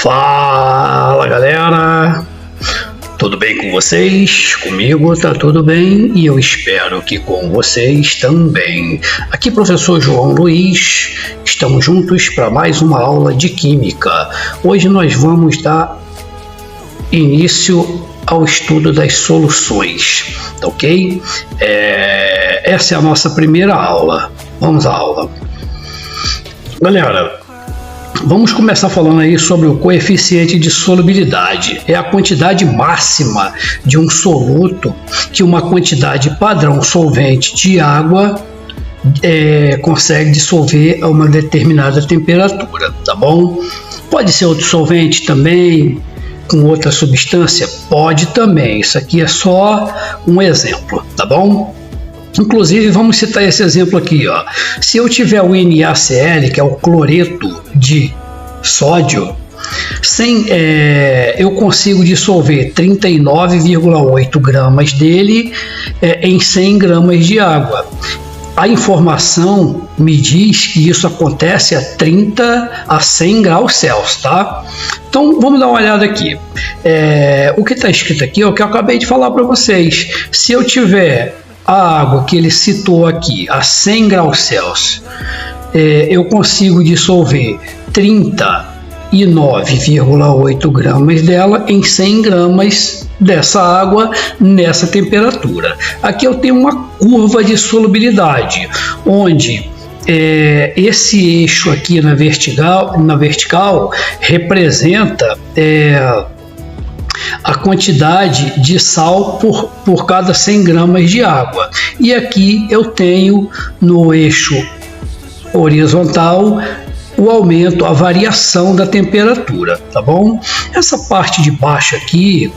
Fala galera, tudo bem com vocês? Comigo tá tudo bem e eu espero que com vocês também. Aqui professor João Luiz, estamos juntos para mais uma aula de Química. Hoje nós vamos dar início ao estudo das soluções, ok? Essa é a nossa primeira aula. Vamos à aula. Galera, vamos começar falando aí sobre o coeficiente de solubilidade. É a quantidade máxima de um soluto que uma quantidade padrão solvente de água consegue dissolver a uma determinada temperatura, tá bom? Pode ser outro solvente também, com outra substância? Pode também. Isso aqui é só um exemplo, tá bom? Inclusive, vamos citar esse exemplo aqui, ó. Se eu tiver o NaCl, que é o cloreto de sódio, eu consigo dissolver 39,8 gramas dele em 100 gramas de água. A informação me diz que isso acontece a 30 a 100 graus Celsius, tá? Então, vamos dar uma olhada aqui. O que está escrito aqui é o que eu acabei de falar para vocês. Se eu tiver a água que ele citou aqui a 100 graus Celsius, eu consigo dissolver 39,8 gramas dela em 100 gramas dessa água nessa temperatura. Aqui eu tenho uma curva de solubilidade, onde esse eixo aqui na vertical representa a quantidade de sal por cada 100 gramas de água. E aqui eu tenho no eixo horizontal o aumento, a variação da temperatura, tá bom? Essa parte de baixo aqui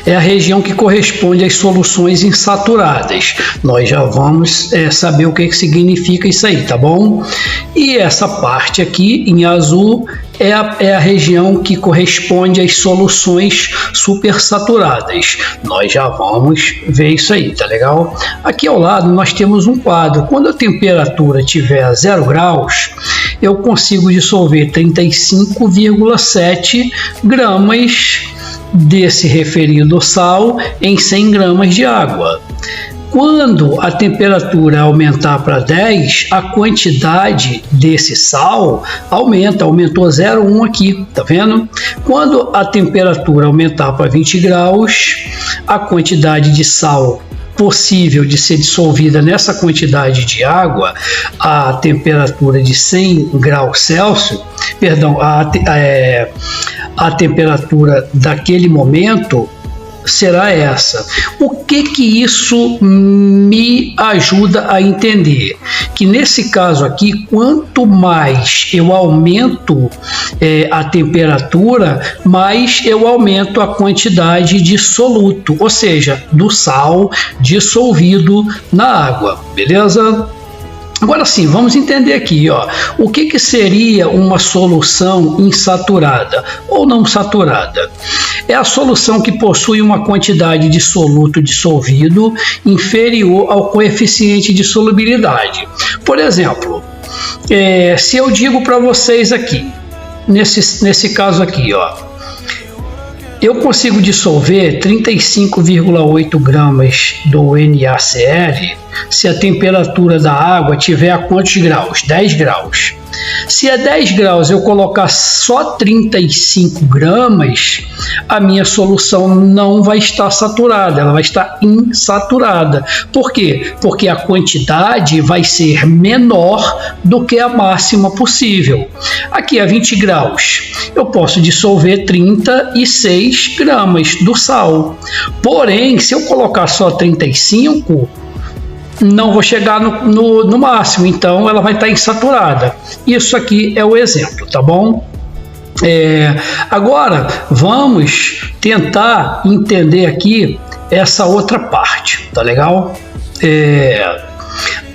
é a região que corresponde às soluções insaturadas. Nós já vamos saber o que significa isso aí, tá bom? E essa parte aqui em azul é a região que corresponde às soluções supersaturadas. Nós já vamos ver isso aí, tá legal? Aqui ao lado nós temos um quadro. Quando a temperatura tiver 0 graus, eu consigo dissolver 35,7 gramas desse referido sal em 100 gramas de água. Quando a temperatura aumentar para 10, a quantidade desse sal aumentou 0,1 aqui, tá vendo? Quando a temperatura aumentar para 20 graus, a quantidade de sal possível de ser dissolvida nessa quantidade de água, a temperatura de 100 graus Celsius, perdão, a temperatura daquele momento será essa. O que isso me ajuda a entender? Que nesse caso aqui, quanto mais eu aumento a temperatura, mais eu aumento a quantidade de soluto, ou seja, do sal dissolvido na água, beleza? Agora sim, vamos entender aqui, ó, o que seria uma solução insaturada ou não saturada? É a solução que possui uma quantidade de soluto dissolvido inferior ao coeficiente de solubilidade. Por exemplo, se eu digo para vocês aqui, nesse caso aqui, ó, eu consigo dissolver 35,8 gramas do NaCl se a temperatura da água tiver a quantos graus? 10 graus. Se a 10 graus eu colocar só 35 gramas, a minha solução não vai estar saturada, ela vai estar insaturada. Por quê? Porque a quantidade vai ser menor do que a máxima possível. Aqui a 20 graus, eu posso dissolver 36 gramas do sal. Porém, se eu colocar só 35, não vou chegar no máximo, então ela vai estar insaturada. Isso aqui é o exemplo, tá bom? Agora vamos tentar entender aqui essa outra parte, tá legal?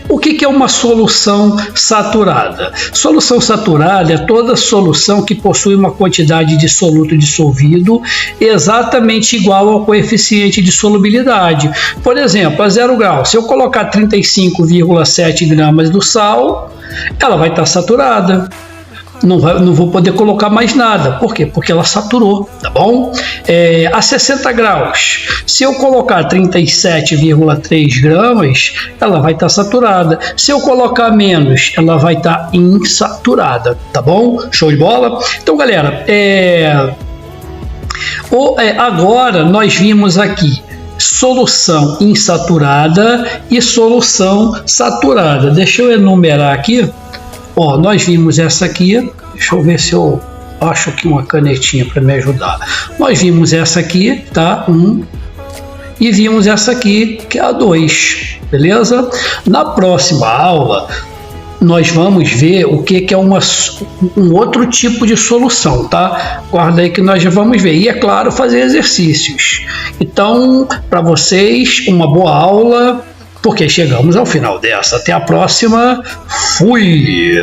O que é uma solução saturada? Solução saturada é toda solução que possui uma quantidade de soluto dissolvido exatamente igual ao coeficiente de solubilidade. Por exemplo, a 0 graus, se eu colocar 35,7 gramas do sal, ela vai estar saturada. não vou poder colocar mais nada. Por quê? Porque ela saturou, tá bom? A 60 graus, se eu colocar 37,3 gramas, ela vai estar saturada. Se eu colocar menos, ela vai estar insaturada, tá bom? Show de bola? Então, galera, agora nós vimos aqui solução insaturada e solução saturada. Deixa eu enumerar aqui. Ó, nós vimos essa aqui. Deixa eu ver se eu acho aqui uma canetinha para me ajudar. Nós vimos essa aqui, tá? 1. E vimos essa aqui, que é a 2. Beleza? Na próxima aula, nós vamos ver o que é um outro tipo de solução, tá? Guarda aí que nós já vamos ver. E, é claro, fazer exercícios. Então, para vocês, uma boa aula, porque chegamos ao final dessa. Até a próxima. Fui!